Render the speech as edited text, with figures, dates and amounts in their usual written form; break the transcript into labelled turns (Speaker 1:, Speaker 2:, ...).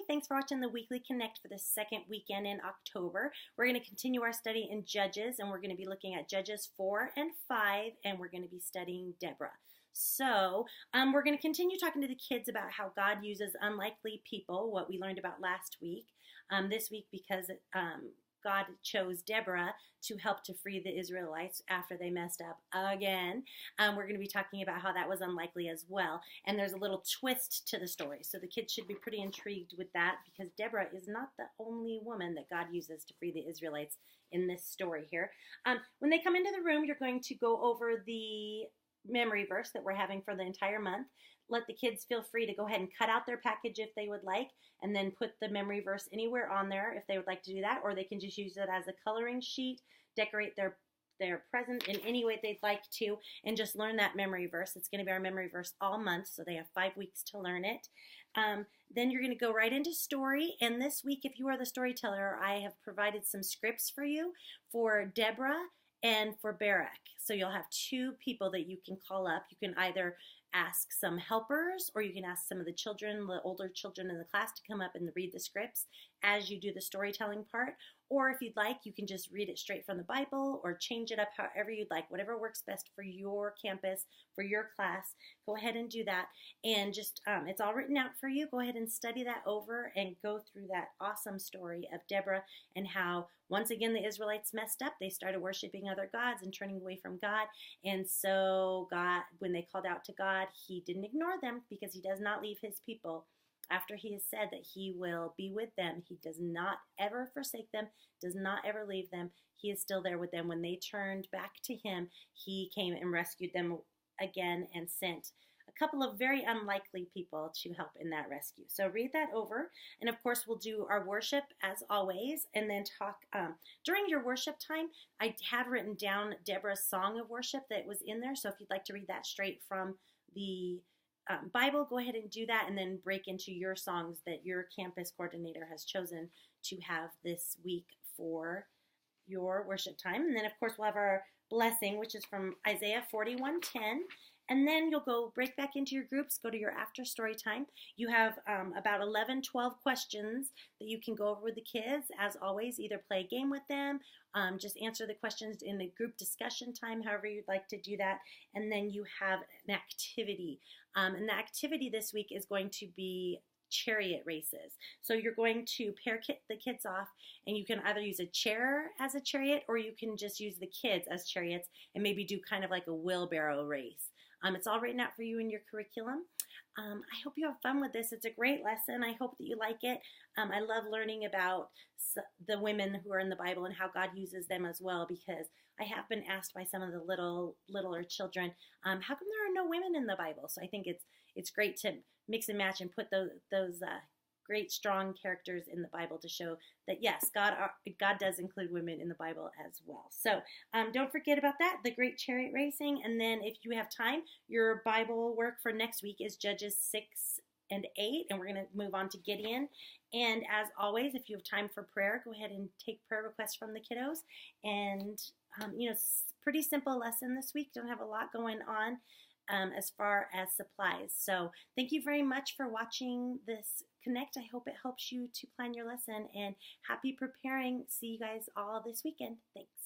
Speaker 1: Hi, thanks for watching the Weekly Connect for the second weekend in October. We're going to continue our study in Judges, and we're going to be looking at Judges 4 and 5, and we're going to be studying Deborah. So we're going to continue talking to the kids about how God uses unlikely people, what we learned about last week. This week, because God chose Deborah to help to free the Israelites after they messed up again. We're going to be talking about how that was unlikely as well. And there's a little twist to the story. So the kids should be pretty intrigued with that, because Deborah is not the only woman that God uses to free the Israelites in this story here. When they come into the room, you're going to go over the memory verse that we're having for the entire month. Let the kids feel free to go ahead and cut out their package if they would like, and then put the memory verse anywhere on there if they would like to do that, or they can just use it as a coloring sheet, decorate their present in any way they'd like to, and just learn that memory verse. It's going to be our memory verse all month, so they have 5 weeks to learn it. Then you're going to go right into story, and this week, if you are the storyteller, I have provided some scripts for you for Deborah and for Barak. So you'll have 2 people that you can call up. You can either ask some helpers, or you can ask some of the children, the older children in the class, to come up and read the scripts as you do the storytelling part. Or if you'd like, you can just read it straight from the Bible, or change it up however you'd like, whatever works best for your campus, for your class. Go ahead and do that. And just, it's all written out for you. Go ahead and study that over and go through that awesome story of Deborah, and how, once again, the Israelites messed up. They started worshiping other gods and turning away from God. And so God, when they called out to God, He didn't ignore them, because He does not leave His people. After He has said that He will be with them, He does not ever forsake them, does not ever leave them. He is still there with them. When they turned back to Him, He came and rescued them again, and sent a couple of very unlikely people to help in that rescue. So read that over. And of course, we'll do our worship as always, and then talk during your worship time. I have written down Deborah's song of worship that was in there. So if you'd like to read that straight from the Bible, go ahead and do that, and then break into your songs that your campus coordinator has chosen to have this week for your worship time. And then, of course, we'll have our blessing, which is from Isaiah 41:10. And then you'll go break back into your groups, go to your after story time. You have about 11, 12 questions that you can go over with the kids. As always, either play a game with them, just answer the questions in the group discussion time, however you'd like to do that. And then you have an activity. And the activity this week is going to be chariot races. So you're going to pair the kids off, and you can either use a chair as a chariot, or you can just use the kids as chariots and maybe do kind of like a wheelbarrow race. It's all written out for you in your curriculum. I hope you have fun with this. It's a great lesson. I hope that you like it. I love learning about the women who are in the Bible and how God uses them as well, because I have been asked by some of the littler children, how come there are no women in the Bible? So I think it's great to mix and match and put those great, strong characters in the Bible to show that, yes, God does include women in the Bible as well. So don't forget about that, the great chariot racing. And then if you have time, your Bible work for next week is Judges 6 and 8, and we're going to move on to Gideon. And as always, if you have time for prayer, go ahead and take prayer requests from the kiddos. And, pretty simple lesson this week. Don't have a lot going on as far as supplies. So thank you very much for watching this Connect. I hope it helps you to plan your lesson, and happy preparing. See you guys all this weekend. Thanks.